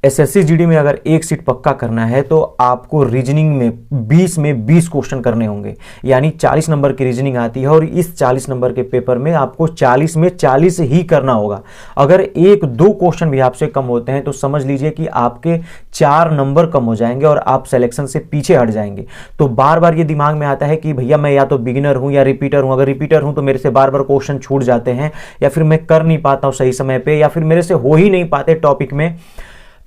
SSC GD में अगर एक सीट पक्का करना है तो आपको रीजनिंग में 20 क्वेश्चन करने होंगे, यानी 40 नंबर की रीजनिंग आती है और इस 40 नंबर के पेपर में आपको 40 में 40 ही करना होगा। अगर एक दो क्वेश्चन भी आपसे कम होते हैं तो समझ लीजिए कि आपके 4 नंबर कम हो जाएंगे और आप सिलेक्शन से पीछे हट जाएंगे। तो बार बार ये दिमाग में आता है कि भैया मैं या तो बिगिनर हूं या रिपीटर हूं, अगर रिपीटर हूं तो मेरे से बार बार क्वेश्चन छूट जाते हैं, या फिर मैं कर नहीं पाता हूं सही समय पे, या फिर मेरे से हो ही नहीं पाते टॉपिक में,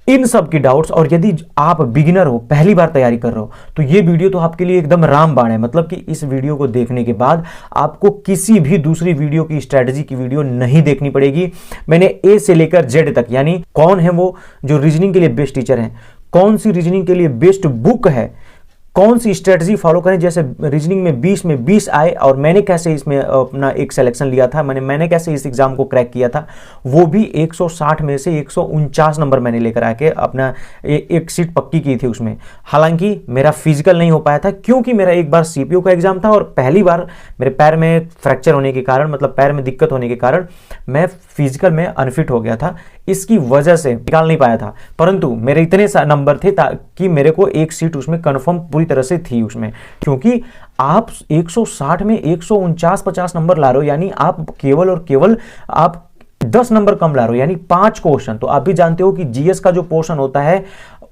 इन सब की डाउट्स। और यदि आप बिगिनर हो, पहली बार तैयारी कर रहे हो, तो ये वीडियो तो आपके लिए एकदम रामबाण है। मतलब कि इस वीडियो को देखने के बाद आपको किसी भी दूसरी वीडियो की स्ट्रेटजी की वीडियो नहीं देखनी पड़ेगी। मैंने ए से लेकर जेड तक, यानी कौन है वो जो रीजनिंग के लिए बेस्ट टीचर हैं, कौन सी रीजनिंग के लिए बेस्ट बुक है, कौन सी स्ट्रेटजी फॉलो करें, जैसे रीजनिंग में 20 में 20 आए और मैंने कैसे इसमें अपना एक सिलेक्शन लिया था, मैंने कैसे इस एग्जाम को क्रैक किया था, वो भी 160 में से 149 नंबर मैंने लेकर आके अपना एक सीट पक्की की थी उसमें। हालांकि मेरा फिजिकल नहीं हो पाया था क्योंकि मेरा एक बार सीपीयू का एग्जाम था और पहली बार मेरे पैर में फ्रैक्चर होने के कारण, मतलब पैर में दिक्कत होने के कारण मैं फिजिकल में अनफिट हो गया था, इसकी वजह से निकाल नहीं पाया था। परंतु मेरे इतने नंबर थे ताकि मेरे को एक सीट उसमें कंफर्म पूरी तरह से थी उसमें, क्योंकि आप 160 में 149-50 नंबर ला रहे हो, यानी आप केवल और केवल आप 10 नंबर कम ला रहे हो, यानी 5 क्वेश्चन। तो आप भी जानते हो कि जीएस का जो पोर्शन होता है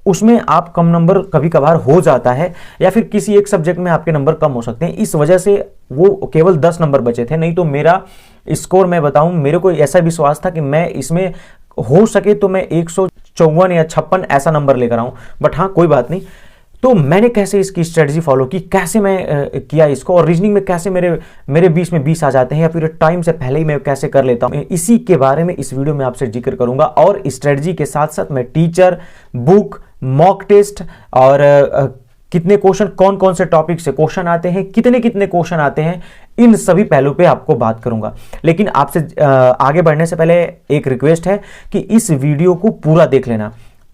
उसमें आप कम नंबर कभी कभार हो जाता है, या फिर किसी एक सब्जेक्ट में आपके नंबर कम हो सकते हैं, इस वजह से वो केवल 10 नंबर बचे थे। नहीं तो मेरा स्कोर मैं बताऊं, मेरे को ऐसा विश्वास था कि मैं इसमें हो सके तो मैं 154 या 56 ऐसा नंबर लेकर आऊं। बट हाँ, कोई बात नहीं। तो मैंने कैसे इसकी स्ट्रेटजी फॉलो की, कैसे मैं किया इसको, और रीजनिंग में कैसे मेरे 20 में 20 आ जाते हैं, या फिर टाइम से पहले ही मैं कैसे कर लेता हूं, इसी के बारे में इस वीडियो में आपसे जिक्र करूंगा। और स्ट्रेटजी के साथ साथ मैं टीचर, बुक, मॉक टेस्ट और कितने क्वेश्चन, कौन कौन से टॉपिक से क्वेश्चन आते हैं, कितने कितने क्वेश्चन आते हैं, इन सभी पहलू पे आपको बात करूंगा। लेकिन आपसे आगे बढ़ने से पहले एक रिक्वेस्ट है कि इस वीडियो को पूरा देख लेना।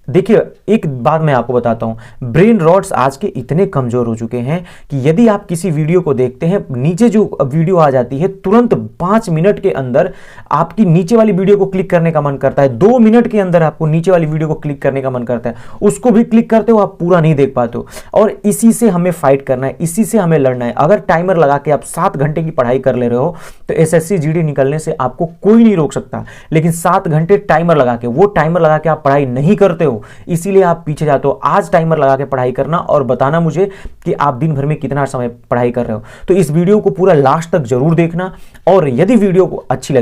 देखिए, एक बात मैं आपको बताता हूं, ब्रेन रॉट्स आज के इतने कमजोर हो चुके हैं कि यदि आप किसी वीडियो को देखते हैं, नीचे जो वीडियो आ जाती है तुरंत 5 मिनट के अंदर आपकी नीचे वाली वीडियो को क्लिक करने का मन करता है, 2 मिनट के अंदर आपको नीचे वाली वीडियो को क्लिक करने का मन करता है, उसको भी क्लिक करते हो आप पूरा नहीं देख पाते हो। और इसी से हमें फाइट करना है, इसी से हमें लड़ना है। अगर टाइमर लगा के आप 7 घंटे की पढ़ाई कर ले रहे हो तो एसएससी जीडी निकलने से आपको कोई नहीं रोक सकता। लेकिन 7 घंटे टाइमर लगा के, वो टाइमर लगा के आप पढ़ाई नहीं करते हो, इसीलिए आप पीछे जाते हो। आज टाइमर लगा के पढ़ाई करना और बताना मुझे कि आप दिन भर में कितना समय पढ़ाई कर रहे हो। तो इस वीडियो को पूरा लास्ट तक जरूर देखना, और यदि वीडियो को अच्छी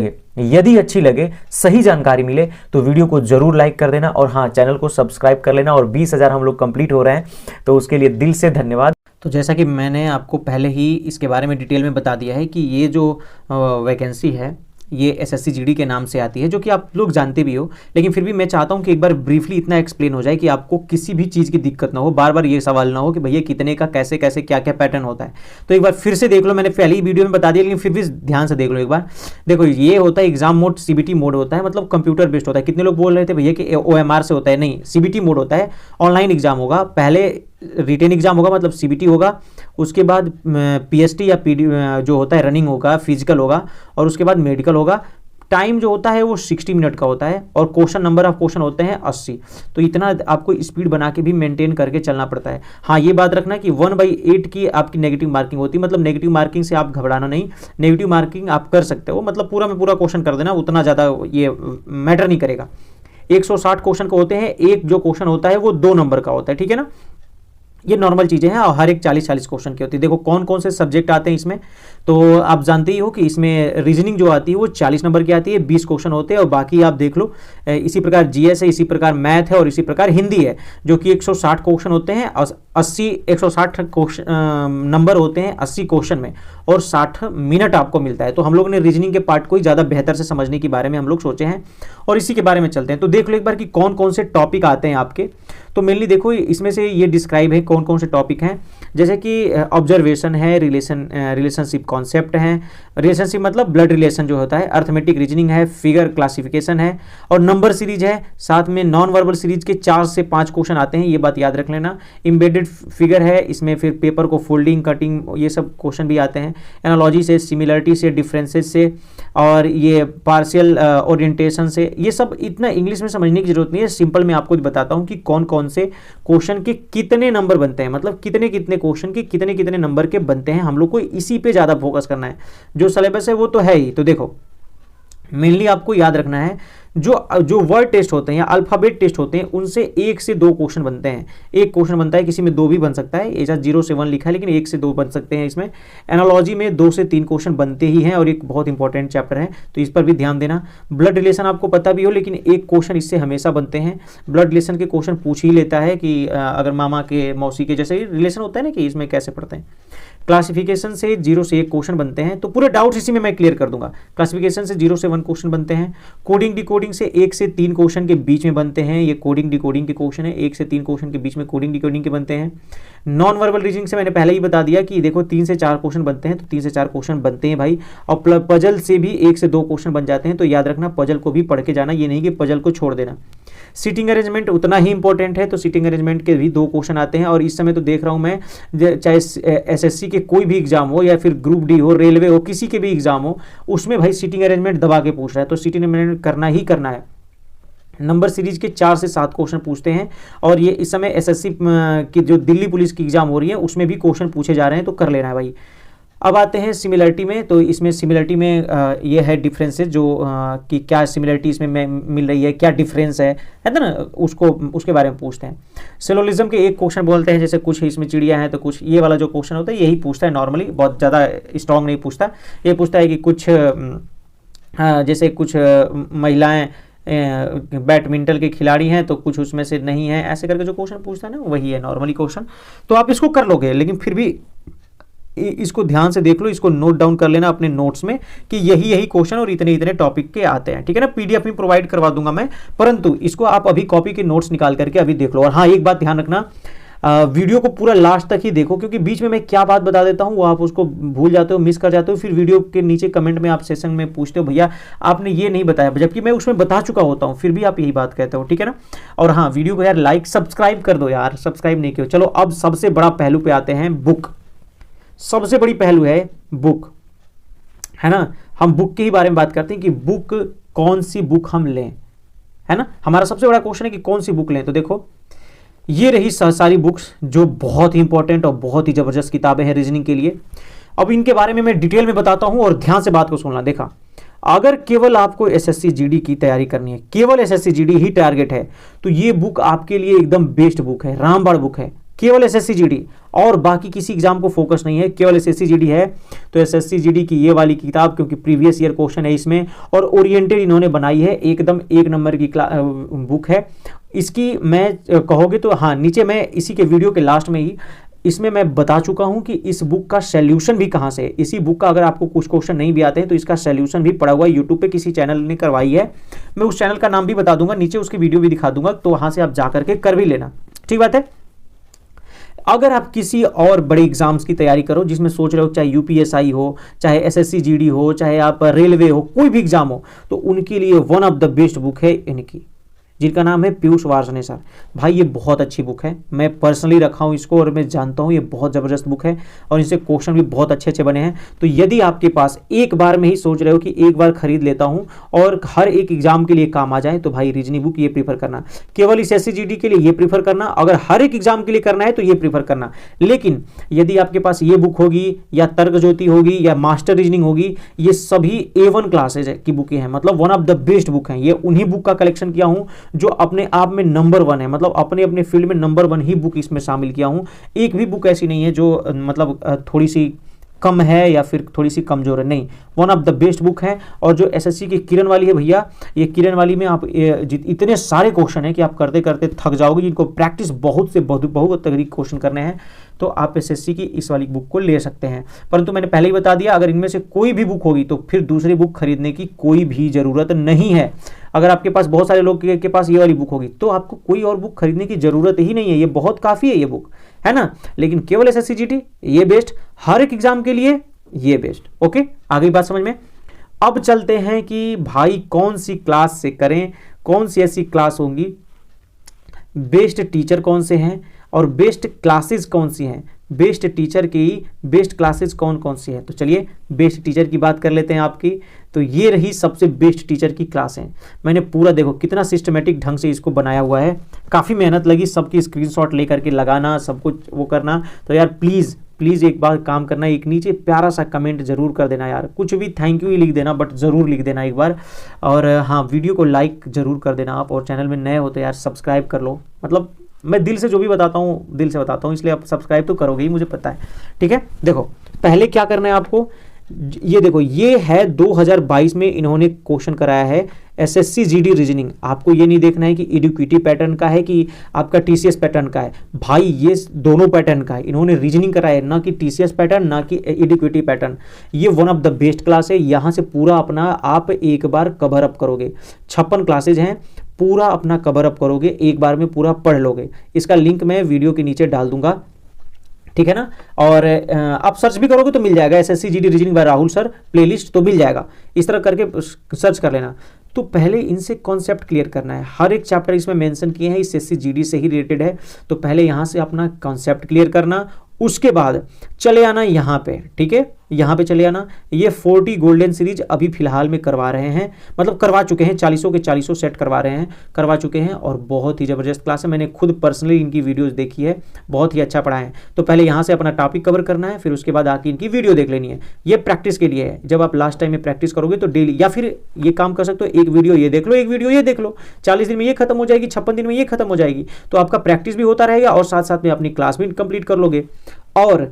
लगे, सही जानकारी मिले तो वीडियो को जरूर लाइक कर देना, और हाँ, चैनल को सब्सक्राइब कर लेना। और 20,000 हम लोग कंप्लीट हो रहे हैं, तो उसके लिए दिल से धन्यवाद। तो जैसा कि मैंने आपको पहले ही इसके बारे में डिटेल में बता दिया है कि ये जो वैकेंसी है ये एसएससी जीडी के नाम से आती है, जो कि आप लोग जानते भी हो, लेकिन फिर भी मैं चाहता हूं कि एक बार ब्रीफली इतना एक्सप्लेन हो जाए कि आपको किसी भी चीज़ की दिक्कत ना हो, बार बार ये सवाल ना हो कि भैया कितने का कैसे कैसे क्या क्या पैटर्न होता है। तो एक बार फिर से देख लो, मैंने पहले ही वीडियो में बता दिया, लेकिन फिर भी ध्यान से देख लो एक बार। देखो, ये होता है एग्जाम मोड, सीबीटी मोड होता है, मतलब कंप्यूटर बेस्ड होता है। कितने लोग बोल रहे थे भैया कि ओएमआर से होता है, नहीं, सीबीटी मोड होता है। ऑनलाइन एग्जाम होगा, पहले रिटेन एग्जाम होगा, मतलब सीबीटी होगा, उसके बाद पीएसटी या पीडी जो होता है रनिंग होगा, फिजिकल होगा, और उसके बाद मेडिकल होगा। टाइम जो होता है वो 60 मिनट का होता है, और क्वेश्चन नंबर ऑफ क्वेश्चन होते हैं 80। तो इतना आपको स्पीड बना के भी मेंटेन करके चलना पड़ता है। हाँ, ये बात रखना कि 1/8 की आपकी नेगेटिव मार्किंग होती है, मतलब नेगेटिव मार्किंग से आप घबराना नहीं, नेगेटिव मार्किंग आप कर सकते हो, मतलब पूरा में पूरा क्वेश्चन कर देना, उतना ज़्यादा ये मैटर नहीं करेगा। 160 क्वेश्चन को होते हैं, एक जो क्वेश्चन होता है वो 2 नंबर का होता है, ठीक है ना। ये नॉर्मल चीज़ें हैं, और हर एक 40-40 क्वेश्चन की होती है। देखो कौन कौन से सब्जेक्ट आते हैं इसमें, तो आप जानते ही हो कि इसमें रीजनिंग जो आती है वो 40 नंबर की आती है, 20 क्वेश्चन होते हैं, और बाकी आप देख लो इसी प्रकार जीएस है, इसी प्रकार मैथ है, और इसी प्रकार हिंदी है, जो कि 160 क्वेश्चन होते हैं, 160 नंबर होते हैं 80 क्वेश्चन में, और 60 मिनट आपको मिलता है। तो हम लोग ने रीजनिंग के पार्ट को ही ज़्यादा बेहतर से समझने के बारे में हम लोग सोचे हैं, और इसी के बारे में चलते हैं। तो देख लो एक बार कि कौन कौन से टॉपिक आते हैं आपके। तो मेनली देखो, इसमें से ये डिस्क्राइब है कौन कौन से टॉपिक हैं, जैसे कि ऑब्जर्वेशन है, रिलेशनशिप कॉन्सेप्ट हैं, रिलेशनशिप मतलब ब्लड रिलेशन जो होता है, अर्थमेटिक रीजनिंग है, फिगर क्लासिफिकेशन है और नंबर सीरीज है। साथ में नॉन वर्बल सीरीज के 4 से 5 क्वेश्चन आते हैं, ये बात याद रख लेना। एम्बेडेड फिगर है, इसमें फिर पेपर को फोल्डिंग, कटिंग, ये सब क्वेश्चन भी आते हैं। एनालॉजी से, सिमिलरिटी से, डिफरेंसेस से और ये पार्शियल ओरिएंटेशन से, ये सब इतना इंग्लिश में समझने की जरूरत नहीं है, सिंपल मैं आपको बताता हूँ कि कौन कौन से क्वेश्चन के कितने नंबर बनते हैं, मतलब कितने कितने क्वेश्चन के कितने कितने नंबर के बनते हैं। हम लोग को इसी पे ज़्यादा फोकस करना है, जो सिलेबस है वो तो है ही। तो देखो मेनली आपको याद रखना है जो वर्ड टेस्ट होते हैं या अल्फाबेट टेस्ट होते हैं उनसे 1 से 2 क्वेश्चन बनते हैं। एक क्वेश्चन बनता है, किसी में 2 भी बन सकता है, ऐसा 0 से 1 लिखा है लेकिन 1 से 2 बन सकते हैं इसमें। एनालॉजी में 2 से 3 क्वेश्चन बनते ही हैं और एक बहुत इंपॉर्टेंट चैप्टर है तो इस पर भी ध्यान देना। ब्लड रिलेशन आपको पता भी हो लेकिन एक क्वेश्चन इससे हमेशा बनते हैं। ब्लड रिलेशन के क्वेश्चन पूछ ही लेता है कि अगर मामा के मौसी के जैसे रिलेशन होता है ना कि इसमें कैसे पढ़ते हैं। क्लासिफिकेशन से 0 से 1 क्वेश्चन बनते हैं, तो पूरे डाउट्स इसी में मैं क्लियर कर दूंगा। क्लासिफिकेशन से 0 से 1 क्वेश्चन बनते हैं। कोडिंग डिकोडिंग से 1 से 3 क्वेश्चन के बीच में बनते हैं, ये कोडिंग डिकोडिंग के क्वेश्चन है, 1 से 3 क्वेश्चन के बीच में कोडिंग डिकोडिंग के बनते हैं। नॉन वर्बल रीजनिंग से मैंने पहले ही बता दिया कि देखो 3 से 4 क्वेश्चन बनते हैं, तो 3 से 4 क्वेश्चन बनते हैं भाई। और पजल से भी 1 से 2 क्वेश्चन बन जाते हैं, तो याद रखना पजल को भी पढ़ के जाना, ये नहीं कि पजल को छोड़ देना। सीटिंग अरेंजमेंट उतना ही इंपॉर्टेंट है, तो सीटिंग अरेंजमेंट के भी 2 क्वेश्चन आते हैं। और इस समय तो देख रहा हूं मैं, चाहे एसएससी के कोई भी एग्जाम हो या फिर ग्रुप डी हो, रेलवे हो, किसी के भी एग्जाम हो, उसमें भाई सीटिंग अरेंजमेंट दबा के पूछ रहा है, तो सीटिंग अरेंजमेंट करना ही करना है। नंबर सीरीज के 4 से 7 क्वेश्चन पूछते हैं और ये इस समय एसएससी की जो दिल्ली पुलिस की एग्जाम हो रही है उसमें भी क्वेश्चन पूछे जा रहे हैं, तो कर लेना है भाई। अब आते हैं सिमिलरिटी में, तो इसमें सिमिलरिटी में ये है डिफरेंसेस जो कि क्या सिमिलरिटी इसमें मिल रही है, क्या डिफरेंस है ना, उसको उसके बारे में पूछते हैं। सिलोजिज्म के एक क्वेश्चन बोलते हैं, जैसे कुछ इसमें चिड़िया हैं तो कुछ, ये वाला जो क्वेश्चन होता है यही पूछता है नॉर्मली, बहुत ज़्यादा स्ट्रॉन्ग नहीं पूछता। ये पूछता है कि कुछ जैसे कुछ महिलाएँ बैडमिंटन के खिलाड़ी हैं तो कुछ उसमें से नहीं है, ऐसे करके जो क्वेश्चन पूछता है ना वही है नॉर्मली क्वेश्चन, तो आप इसको कर लोगे। लेकिन फिर भी इसको ध्यान से देख लो, इसको नोट डाउन कर लेना अपने नोट्स में कि यही क्वेश्चन और इतने इतने टॉपिक के आते हैं, ठीक है ना। पीडीएफ में प्रोवाइड करवा दूंगा मैं, परंतु इसको आप अभी कॉपी के नोट्स निकाल करके अभी देख लो। और हाँ, एक बात ध्यान रखना, वीडियो को पूरा लास्ट तक ही देखो, क्योंकि बीच में मैं क्या बात बता देता हूँ वो आप उसको भूल जाते हो, मिस कर जाते हो, फिर वीडियो के नीचे कमेंट में आप सेशन में पूछते हो भैया आपने ये नहीं बताया, जबकि मैं उसमें बता चुका होता हूँ, फिर भी आप यही बात कहते हो, ठीक है ना। और हाँ, वीडियो को यार लाइक सब्सक्राइब कर दो यार, सब्सक्राइब नहीं किया। चलो अब सबसे बड़ा पहलू पे आते हैं, बुक। सबसे बड़ी पहलू है बुक, है ना। हम बुक के ही बारे में बात करते हैं कि बुक, कौन सी बुक हम लें, है ना। हमारा सबसे बड़ा क्वेश्चन है कि कौन सी बुक लें। तो देखो ये रही सारी बुक्स जो बहुत ही इंपॉर्टेंट और बहुत ही जबरदस्त किताबें हैं रीजनिंग के लिए। अब इनके बारे में मैं डिटेल में बताता हूं और ध्यान से बात को सुनना। देखा, अगर केवल आपको एसएससी जीडी की तैयारी करनी है, केवल एसएससी जीडी ही टारगेट है, तो ये बुक आपके लिए एकदम बेस्ट बुक है, रामबाण बुक है। केवल एसएससी जीडी और बाकी किसी एग्जाम को फोकस नहीं है, केवल एसएससी जीडी है, तो एसएससी जीडी की ये वाली किताब, क्योंकि प्रीवियस ईयर क्वेश्चन है इसमें और ओरिएंटेड इन्होंने बनाई है, एकदम 1 नंबर की बुक है। इसकी मैं कहोगे तो हाँ, नीचे मैं इसी के वीडियो के लास्ट में ही इसमें मैं बता चुका हूं कि इस बुक का सॉल्यूशन भी कहां से है। इसी बुक का अगर आपको कुछ क्वेश्चन नहीं भी आते हैं तो इसका सॉल्यूशन भी पड़ा हुआ है, यूट्यूब पे किसी चैनल ने करवाई है, मैं उस चैनल का नाम भी बता दूंगा, नीचे उसकी वीडियो भी दिखा दूंगा, तो वहां से आप जा करके कर भी लेना, ठीक बात है। अगर आप किसी और बड़े एग्जाम्स की तैयारी करो जिसमें सोच रहे हो, चाहे यूपीएसआई हो, चाहे एसएससी जीडी हो, चाहे आप रेलवे हो, कोई भी एग्जाम हो, तो उनके लिए one of the best book है इनकी, जिनका नाम है पीयूष वार्ष्णेय सर। भाई ये बहुत अच्छी बुक है, मैं पर्सनली रखा हूँ इसको और मैं जानता हूँ ये बहुत ज़बरदस्त बुक है और इनसे क्वेश्चन भी बहुत अच्छे अच्छे बने हैं। तो यदि आपके पास एक बार में ही सोच रहे हो कि एक बार खरीद लेता हूँ और हर एक एग्जाम के लिए काम आ जाए, तो भाई रीजनिंग बुक ये प्रीफर करना। केवल इस एसएससी जीडी के लिए ये प्रीफर करना, अगर हर एक एग्जाम के लिए करना है तो ये प्रीफर करना। लेकिन यदि आपके पास ये बुक होगी या तर्क ज्योति होगी या मास्टर रीजनिंग होगी, ये सभी A1 क्लासेज की बुकें हैं, मतलब one of the best book हैं। ये उन्हीं बुक का कलेक्शन किया हूँ जो अपने आप में नंबर 1 है, मतलब अपने अपने फील्ड में नंबर 1 ही बुक इसमें शामिल किया हूं। एक भी बुक ऐसी नहीं है जो मतलब थोड़ी सी कम है या फिर थोड़ी सी कमजोर है, नहीं, one of the best book है। और जो एसएससी की किरण वाली है भैया, ये किरण वाली में आप इतने सारे क्वेश्चन हैं कि आप करते करते थक जाओगे, जिनको प्रैक्टिस बहुत से बहुत तरीके क्वेश्चन करने हैं, तो आप एसएससी की इस वाली बुक को ले सकते हैं। परंतु मैंने पहले ही बता दिया, अगर इनमें से कोई भी बुक होगी तो फिर दूसरी बुक खरीदने की कोई भी ज़रूरत नहीं है। अगर आपके पास बहुत सारे लोग के पास ये वाली बुक होगी तो आपको कोई और बुक खरीदने की ज़रूरत ही नहीं है, ये बहुत काफ़ी है ये बुक, है ना। लेकिन केवल एसएससी जीडी ये बेस्ट, हर एक एग्जाम के लिए ये बेस्ट। ओके, आ गई बात समझ में। अब चलते हैं कि भाई कौन सी क्लास से करें, कौन सी ऐसी क्लास होंगी, बेस्ट टीचर कौन से हैं और बेस्ट क्लासेस कौन सी हैं, बेस्ट टीचर की बेस्ट क्लासेस कौन कौन सी है। तो चलिए बेस्ट टीचर की बात कर लेते हैं आपकी। तो ये रही सबसे बेस्ट टीचर की क्लास है। मैंने पूरा देखो कितना सिस्टमेटिक ढंग से इसको बनाया हुआ है, काफ़ी मेहनत लगी, सबकी स्क्रीनशॉट लेकर के लगाना, सब कुछ वो करना। तो यार प्लीज़ प्लीज़ एक बार काम करना, एक नीचे प्यारा सा कमेंट जरूर कर देना यार, कुछ भी थैंक यू ही लिख देना, बट ज़रूर लिख देना एक बार। और हाँ, वीडियो को लाइक ज़रूर कर देना आप, और चैनल में नए हो तो यार सब्सक्राइब कर लो। मतलब मैं दिल से जो भी बताता हूँ दिल से बताता हूँ, इसलिए आप सब्सक्राइब तो करोगे ही, मुझे पता है। ठीक है, देखो पहले क्या करना है आपको, ये देखो ये है 2022 में इन्होंने क्वेश्चन कराया है एसएससी जीडी रीजनिंग। आपको ये नहीं देखना है कि एडुकेटिव पैटर्न का है कि आपका टीसीएस पैटर्न का है, भाई ये दोनों पैटर्न का है। इन्होंने रीजनिंग कराया है, ना कि टीसीएस पैटर्न ना कि एडुकेटिव पैटर्न। ये one of the best class है, यहाँ से पूरा अपना आप एक बार कवर अप करोगे। 56 क्लासेज हैं, पूरा अपना कवर अप करोगे, एक बार में पूरा पढ़ लोगे। इसका लिंक मैं वीडियो के नीचे डाल दूंगा, ठीक है ना। और आप सर्च भी करोगे तो मिल जाएगा, SSC GD reasoning bye Rahul sir playlist, तो मिल जाएगा। इस तरह करके सर्च कर लेना। तो पहले इनसे कॉन्सेप्ट क्लियर करना है, हर एक चैप्टर इसमें मेंशन किए हैं इस एसएससी जीडी से ही रिलेटेड है। तो पहले यहाँ से अपना कॉन्सेप्ट क्लियर करना, उसके बाद चले आना यहाँ पे, ठीक है, यहाँ पे चले आना। ये 40 गोल्डन सीरीज अभी फिलहाल में करवा रहे हैं, मतलब करवा चुके हैं, 40 के 40 सेट करवा चुके हैं, और बहुत ही ज़बरदस्त क्लास है। मैंने खुद पर्सनली इनकी वीडियोस देखी है, बहुत ही अच्छा पढ़ाए हैं। तो पहले यहाँ से अपना टॉपिक कवर करना है, फिर उसके बाद आके इनकी वीडियो देख लेनी है। ये प्रैक्टिस के लिए है, जब आप लास्ट टाइम में प्रैक्टिस करोगे तो डेली, या फिर ये काम कर सकते हो, एक वीडियो ये देख लो, एक वीडियो ये देख लो, 40 दिन में ये खत्म हो जाएगी, 56 दिन में ये खत्म हो जाएगी। तो आपका प्रैक्टिस भी होता रहेगा और साथ साथ में अपनी क्लास भी कंप्लीट कर लोगे। और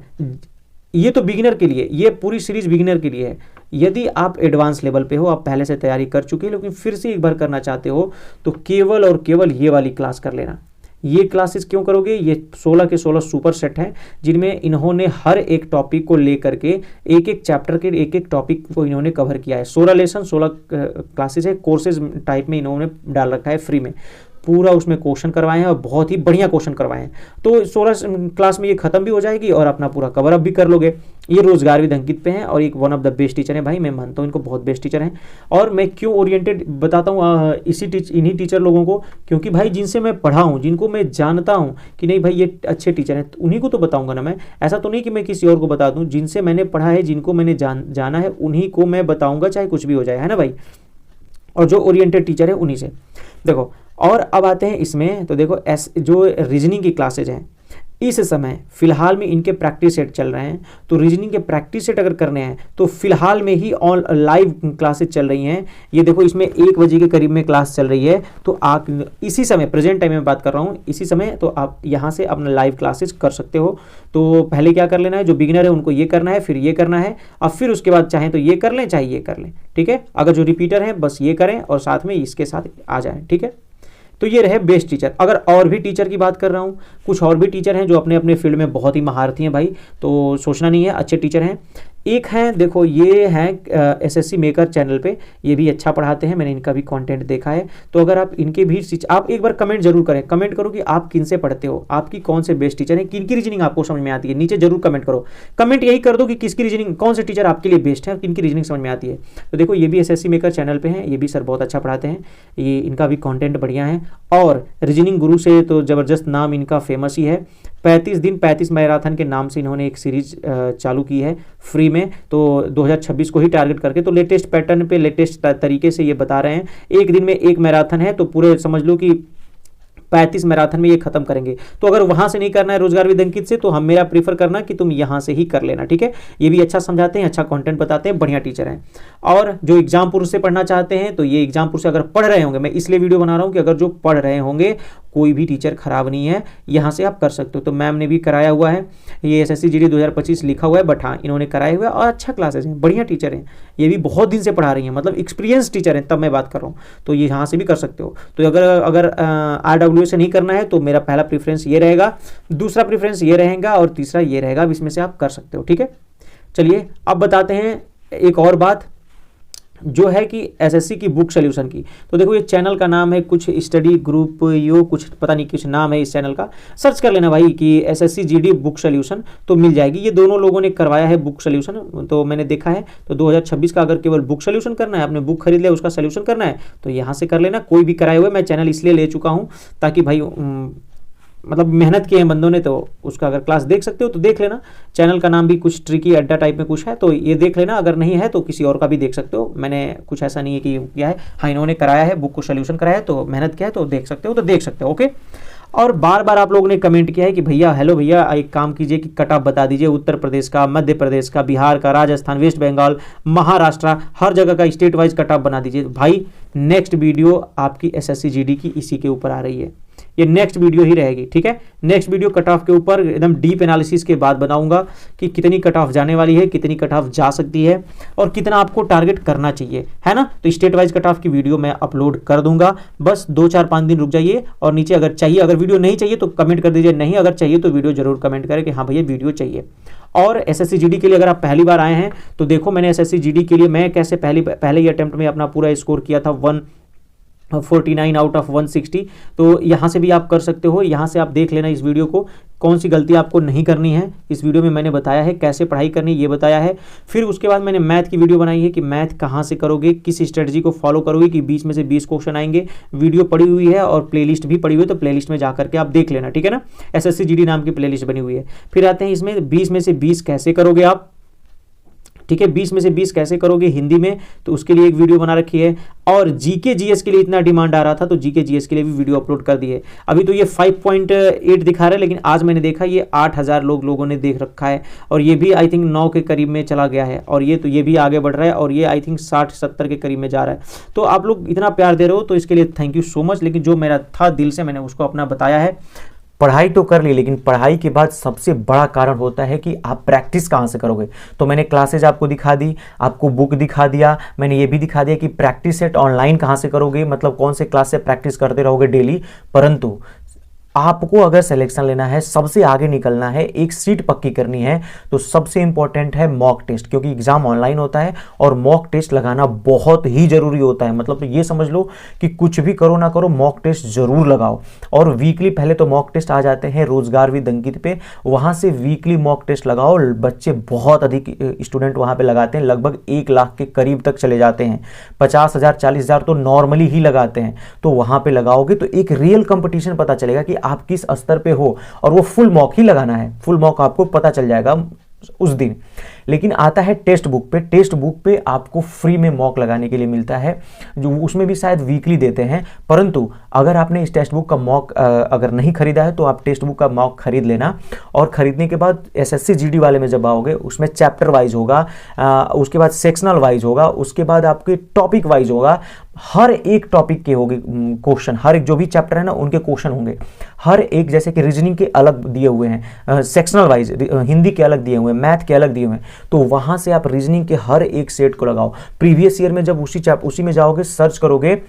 ये तो बिगिनर के लिए, ये पूरी सीरीज बिगिनर के लिए है। यदि आप एडवांस लेवल पे हो, आप पहले से तैयारी कर चुके हैं लेकिन फिर से एक बार करना चाहते हो, तो केवल और केवल ये वाली क्लास कर लेना। ये क्लासेस क्यों करोगे, ये 16 के 16 सुपर सेट हैं, जिनमें इन्होंने हर एक टॉपिक को लेकर के एक एक चैप्टर के एक एक टॉपिक को इन्होंने कवर किया है। 16 लेसन 16 क्लासेस है, कोर्सेज टाइप में इन्होंने डाल रखा है फ्री में, पूरा उसमें क्वेश्चन करवाए हैं और बहुत ही बढ़िया क्वेश्चन करवाए हैं। तो 16 क्लास में ये खत्म भी हो जाएगी और अपना पूरा कवर अप भी कर लोगे। ये रोजगार विद अंकित पे हैं और एक one of the best teacher हैं भाई, मैं मानता हूँ इनको बहुत बेस्ट टीचर हैं। और मैं क्यों ओरिएंटेड बताता हूँ इन्हीं टीचर लोगों को, क्योंकि भाई जिनसे मैं पढ़ा हूँ, जिनको मैं जानता हूँ कि नहीं भाई ये अच्छे टीचर हैं, तो उन्हीं को तो बताऊँगा ना मैं। ऐसा तो नहीं कि मैं किसी और को बता दूँ, जिनसे मैंने पढ़ा है, जिनको मैंने जाना है, उन्हीं को मैं बताऊँगा, चाहे कुछ भी हो जाए, है ना भाई। और जो ओरिएंटेड टीचर है उन्हीं से। देखो और अब आते हैं इसमें, तो देखो जो रीजनिंग की क्लासेज हैं इस समय फिलहाल में इनके प्रैक्टिस सेट चल रहे हैं। तो रीजनिंग के प्रैक्टिस सेट अगर करने हैं तो फिलहाल में ही ऑन लाइव क्लासेज चल रही हैं। ये देखो इसमें 1 बजे के करीब में क्लास चल रही है। तो आप इसी समय, प्रेजेंट टाइम में बात कर रहा हूँ, इसी समय तो आप यहाँ से अपना लाइव क्लासेज कर सकते हो। तो पहले क्या कर लेना है, जो बिगिनर है उनको ये करना है, फिर ये करना है, और फिर उसके बाद चाहे तो ये कर लें, चाहे ये कर लें, ठीक है। अगर जो रिपीटर हैं बस ये करें और साथ में इसके साथ आ जाएं, ठीक है। तो ये रहे बेस्ट टीचर। अगर और भी टीचर की बात कर रहा हूँ, कुछ और भी टीचर हैं जो अपने अपने फील्ड में बहुत ही महारथी हैं भाई, तो सोचना नहीं है, अच्छे टीचर हैं। एक हैं, देखो ये हैं एसएससी मेकर चैनल पे, ये भी अच्छा पढ़ाते हैं, मैंने इनका भी कंटेंट देखा है। तो अगर आप इनके भी, आप एक बार कमेंट जरूर करें, कमेंट करो कि आप किन से पढ़ते हो, आपकी कौन से बेस्ट टीचर हैं, किन की रीजनिंग आपको समझ में आती है, नीचे जरूर कमेंट करो। कमेंट यही कर दो कि किसकी रीजनिंग, कौन से टीचर आपके लिए बेस्ट है और किन की रीजनिंग समझ में आती है। तो देखो ये भी एसएससी मेकर चैनल पे हैं, ये भी सर बहुत अच्छा पढ़ाते हैं, ये इनका भी कॉन्टेंट बढ़िया है। और रीजनिंग गुरु से तो ज़बरदस्त नाम इनका फेमस ही है। 35 दिन 35 मैराथन के नाम से इन्होंने एक सीरीज चालू की है फ्री में, तो 2026 को ही टारगेट करके। तो लेटेस्ट पैटर्न पे, लेटेस्ट तरीके से ये बता रहे हैं। एक दिन में एक मैराथन है, तो पूरे समझ लो कि 35 मैराथन में ये खत्म करेंगे। तो अगर वहां से नहीं करना है रोजगार विद अंकित से, तो हम मेरा प्रीफर करना कि तुम यहां से ही कर लेना, ठीक है। ये भी अच्छा समझाते हैं, अच्छा कंटेंट बताते हैं, बढ़िया टीचर हैं। और जो एग्जामपुर से पढ़ना चाहते हैं, तो ये एग्जामपुर से अगर पढ़ रहे होंगे, मैं इसलिए वीडियो बना रहा हूं कि अगर जो पढ़ रहे होंगे, कोई भी टीचर खराब नहीं है, यहाँ से आप कर सकते हो। तो मैम ने भी कराया हुआ है, ये एसएससी जीडी 2025 लिखा हुआ है, बट हाँ इन्होंने कराए हुए और अच्छा क्लासेस हैं, बढ़िया टीचर हैं। ये भी बहुत दिन से पढ़ा रही हैं, मतलब एक्सपीरियंस टीचर हैं, तब मैं बात कर रहा हूँ। तो ये यहाँ से भी कर सकते हो। तो अगर RW से नहीं करना है तो मेरा पहला प्रेफरेंस ये रहेगा, दूसरा प्रेफरेंस ये रहेगा और तीसरा ये रहेगा। अब इसमें से आप कर सकते हो, ठीक है। चलिए अब बताते हैं एक और बात, जो है कि एसएससी की बुक सोल्यूशन की। तो देखो ये चैनल का नाम है कुछ स्टडी ग्रुप यो कुछ पता नहीं कुछ नाम है इस चैनल का, सर्च कर लेना भाई कि एसएससी जीडी बुक सोल्यूशन तो मिल जाएगी। ये दोनों लोगों ने करवाया है बुक सोल्यूशन, तो मैंने देखा है। तो 2026 का अगर केवल बुक सोल्यूशन करना है, आपने बुक खरीद लिया उसका सोल्यूशन करना है तो यहाँ से कर लेना। कोई भी कराए हुए मैं चैनल इसलिए ले चुका हूँ ताकि भाई मतलब मेहनत किए हैं बंदों ने, तो उसका अगर क्लास देख सकते हो तो देख लेना। चैनल का नाम भी कुछ ट्रिकी अड्डा टाइप में कुछ है, तो ये देख लेना। अगर नहीं है तो किसी और का भी देख सकते हो, मैंने कुछ ऐसा नहीं है कि किया है। हाँ, इन्होंने कराया है, बुक को सोल्यूशन कराया है तो मेहनत किया है तो देख सकते हो, तो देख सकते हो। ओके। और बार बार आप लोगों ने कमेंट किया है कि भैया हेलो भैया एक काम कीजिए कि कट ऑफ बता दीजिए उत्तर प्रदेश का, मध्य प्रदेश का, बिहार का, राजस्थान, वेस्ट बंगाल, महाराष्ट्र, हर जगह का स्टेट वाइज कट ऑफ बना दीजिए। भाई नेक्स्ट वीडियो आपकी एसएससी जीडी की इसी के ऊपर आ रही है, ये नेक्स्ट वीडियो ही रहेगी, ठीक है। नेक्स्ट वीडियो कट ऑफ के ऊपर एकदम डीप एनालिसिस के बाद बनाऊंगा कि कितनी कट ऑफ जाने वाली है, कितनी कट ऑफ जा सकती है और कितना आपको टारगेट करना चाहिए, है ना। तो स्टेट वाइज कट ऑफ की वीडियो मैं अपलोड कर दूंगा, बस 2-4-5 दिन रुक जाइए। और नीचे अगर चाहिए, अगर वीडियो नहीं चाहिए तो कमेंट कर दीजिए, नहीं अगर चाहिए तो वीडियो जरूर कमेंट करें कि हाँ भैया वीडियो चाहिए। और एसएससी जीडी के लिए अगर आप पहली बार आए हैं तो देखो मैंने एसएससी जीडी के लिए मैं कैसे पहले ही अटेम्प्ट में अपना पूरा स्कोर किया था 149 आउट ऑफ 160। तो यहाँ से भी आप कर सकते हो, यहाँ से आप देख लेना इस वीडियो को, कौन सी गलती आपको नहीं करनी है। इस वीडियो में मैंने बताया है कैसे पढ़ाई करनी है, ये बताया है। फिर उसके बाद मैंने मैथ की वीडियो बनाई है कि मैथ कहाँ से करोगे, किस स्ट्रेटजी को फॉलो करोगे कि 20 में से 20 क्वेश्चन आएंगे। वीडियो पड़ी हुई है और प्लेलिस्ट भी पड़ी हुई है, तो प्लेलिस्ट में जाकर के आप देख लेना, ठीक है ना। एसएससी जीडी नाम की प्लेलिस्ट बनी हुई है। फिर आते हैं इसमें 20 में से 20 कैसे करोगे आप, ठीक है। 20 में से 20 कैसे करोगे हिंदी में, तो उसके लिए एक वीडियो बना रखी है। और जीके जीएस के लिए इतना डिमांड आ रहा था तो जीके जीएस के लिए भी वीडियो अपलोड कर दी है। अभी तो ये 5.8 दिखा रहा है, लेकिन आज मैंने देखा ये 8000 लोगों ने देख रखा है और ये भी आई थिंक 9 के करीब में चला गया है। और ये भी आगे बढ़ रहा है और ये आई थिंक 60-70 के करीब में जा रहा है। तो आप लोग इतना प्यार दे रहे हो तो इसके लिए थैंक यू सो मच। लेकिन जो मेरा था दिल से मैंने उसको अपना बताया है। पढ़ाई तो कर ली, लेकिन पढ़ाई के बाद सबसे बड़ा कारण होता है कि आप प्रैक्टिस कहाँ से करोगे। तो मैंने क्लासेज आपको दिखा दी, आपको बुक दिखा दिया, मैंने ये भी दिखा दिया कि प्रैक्टिस सेट ऑनलाइन कहाँ से करोगे, मतलब कौन से क्लास से प्रैक्टिस करते रहोगे डेली। परंतु आपको अगर सिलेक्शन लेना है, सबसे आगे निकलना है, एक सीट पक्की करनी है, तो सबसे इंपॉर्टेंट है मॉक टेस्ट, क्योंकि एग्जाम ऑनलाइन होता है और मॉक टेस्ट लगाना बहुत ही जरूरी होता है। मतलब तो ये समझ लो कि कुछ भी करो ना करो मॉक टेस्ट जरूर लगाओ। और वीकली पहले तो मॉक टेस्ट आ जाते हैं रोजगार विद अंकित पे, वहां से वीकली मॉक टेस्ट लगाओ। बच्चे बहुत अधिक स्टूडेंट वहां पे लगाते हैं, लगभग 1 लाख के करीब तक चले जाते हैं। 50,000 40,000 तो नॉर्मली ही लगाते हैं। तो वहां पे लगाओगे तो एक रियल कंपटीशन पता चलेगा कि आप किस स्तर पे हो, और वो फुल मॉक ही लगाना है, फुल मॉक आपको पता चल जाएगा उस दिन। लेकिन आता है टेस्ट बुक पे, टेस्ट बुक पे आपको फ्री में मॉक लगाने के लिए मिलता है, जो उसमें भी शायद वीकली देते हैं। परंतु अगर आपने इस टेक्स्ट बुक का मॉक अगर नहीं खरीदा है तो आप टेक्स्ट बुक का मॉक खरीद लेना। और खरीदने के बाद एसएससी जीडी वाले में जब आओगे उसमें चैप्टर वाइज होगा, उसके बाद सेक्शनल वाइज होगा, उसके बाद आपके टॉपिक वाइज होगा। हर एक टॉपिक के होंगे क्वेश्चन, हर एक जो भी चैप्टर है ना उनके क्वेश्चन होंगे हर एक। जैसे कि रीजनिंग के अलग दिए हुए हैं, सेक्शनल वाइज हिंदी के अलग दिए हुए हैं, मैथ के अलग दिए हुए हैं, तो वहां से आप रीजनिंग के हर एक सेट को लगाओ। प्रीवियस ईयर में जब उसी में जाओगे, सर्च करोगे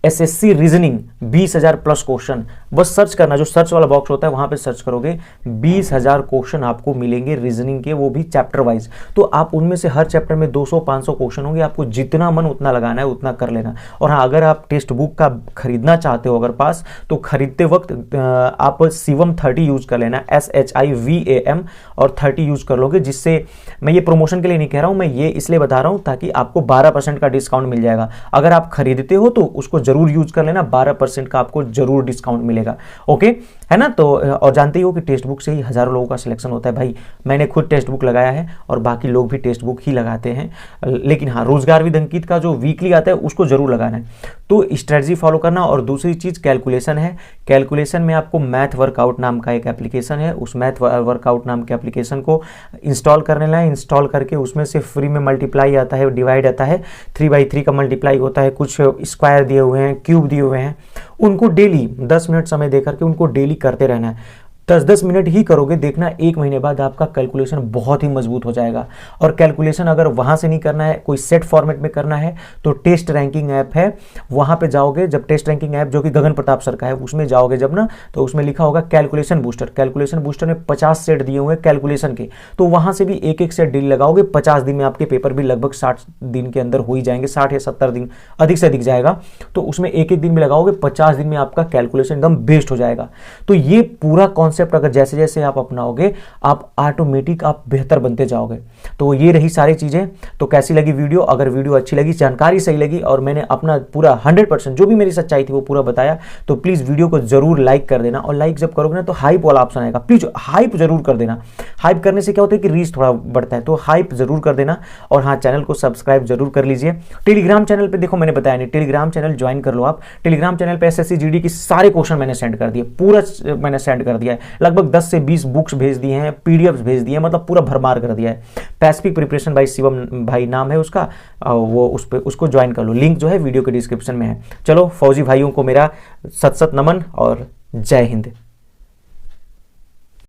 एसएससी रीजनिंग 20,000 प्लस क्वेश्चन, बस सर्च करना, जो सर्च वाला बॉक्स होता है वहां पे सर्च करोगे, 20,000 क्वेश्चन आपको मिलेंगे रीजनिंग के, वो भी चैप्टर वाइज। तो आप उनमें से हर चैप्टर में 200-500 क्वेश्चन होंगे, आपको जितना मन उतना लगाना है, उतना कर लेना। और हाँ, अगर आप टेक्स्ट बुक का खरीदना चाहते हो अगर पास, तो खरीदते वक्त आप शिवम 30 यूज कर लेना, SHIVAM और 30 यूज कर लोगे। जिससे मैं ये प्रमोशन के लिए नहीं कह रहा हूं, मैं ये इसलिए बता रहा हूं ताकि आपको 12% का डिस्काउंट मिल जाएगा। अगर आप खरीदते हो तो उसको जरूर यूज कर लेना, 12% का आपको जरूर डिस्काउंट मिलेगा। ओके, है ना। तो और जानते ही हो कि टेक्स्ट बुक से ही हजारों लोगों का सिलेक्शन होता है। भाई मैंने खुद टेक्स्ट बुक लगाया है और बाकी लोग भी टेक्स्ट बुक ही लगाते हैं। लेकिन हाँ, रोजगार विद अंकित का जो वीकली आता है उसको जरूर लगाना है। तो स्ट्रेटजी फॉलो करना। और दूसरी चीज कैलकुलेशन है। कैलकुलेशन में आपको मैथ वर्कआउट नाम का एक एप्लीकेशन है, उस मैथ वर्कआउट नाम के एप्लीकेशन को इंस्टॉल कर लेना है। इंस्टॉल करके उसमें से फ्री में मल्टीप्लाई आता है, डिवाइड आता है, 3/3 का मल्टीप्लाई होता है, कुछ स्क्वायर दिए हुए हैं, क्यूब दिए हुए हैं, उनको डेली 10 मिनट समय देकर के उनको डेली करते रहना है। 10-10 मिनट ही करोगे, देखना 1 महीने बाद आपका कैलकुलेशन बहुत ही मजबूत हो जाएगा। और कैलकुलेशन अगर वहां से नहीं करना है, कोई सेट फॉर्मेट में करना है, तो टेस्ट रैंकिंग ऐप है, वहां पे जाओगे, जब टेस्ट रैंकिंग ऐप जो कि गगन प्रताप सर का है, उसमें जाओगे जब ना, तो उसमें लिखा होगा कैलकुलेशन बूस्टर। कैलकुलेशन बूस्टर में 50 सेट दिए हुए कैलकुलेशन के, तो वहां से भी एक एक सेट डील लगाओगे, 50 दिन में आपके पेपर भी लगभग 60 दिन के अंदर हो ही जाएंगे, 60 या 70 दिन, अधिक से अधिक जाएगा। तो उसमें एक एक दिन में लगाओगे, 50 दिन में आपका कैलकुलेशन एकदम बेस्ट हो जाएगा। तो ये पूरा कॉन्सेप्ट अगर जैसे जैसे आप अपनाओगे, आप ऑटोमेटिक आप बेहतर बनते जाओगे। तो ये रही सारी चीजें। तो कैसी लगी वीडियो? अगर वीडियो अच्छी लगी, जानकारी सही लगी और मैंने अपना पूरा 100% जो भी मेरी सच्चाई थी वो पूरा बताया, तो प्लीज वीडियो को जरूर लाइक कर देना। और लाइक जब करोगे ना तो हाइप वाला ऑप्शन आएगा, प्लीज हाइप जरूर कर देना। हाइप करने से क्या होता है कि रीच थोड़ा बढ़ता है, तो हाइप जरूर कर देना। और हाँ, चैनल को सब्सक्राइब जरूर कर लीजिए। टेलीग्राम चैनल पे देखो, मैंने बताया नहीं, टेलीग्राम चैनल ज्वाइन कर लो आप। टेलीग्राम चैनल पे एसएससी जीडी की सारे क्वेश्चन मैंने सेंड कर दिए, पूरा मैंने सेंड कर दिया है। लगभग 10 से 20 बुक्स भेज दिए हैं, पीडीएफ भेज दिए हैं, मतलब पूरा भरमार कर दिया है। पैसिफिक प्रिपरेशन बाय शिवम भाई नाम है उसका, वो उसको ज्वाइन कर लो। लिंक जो है वीडियो के डिस्क्रिप्शन में है। चलो फौजी भाइयों को मेरा सत सत नमन और जय हिंद।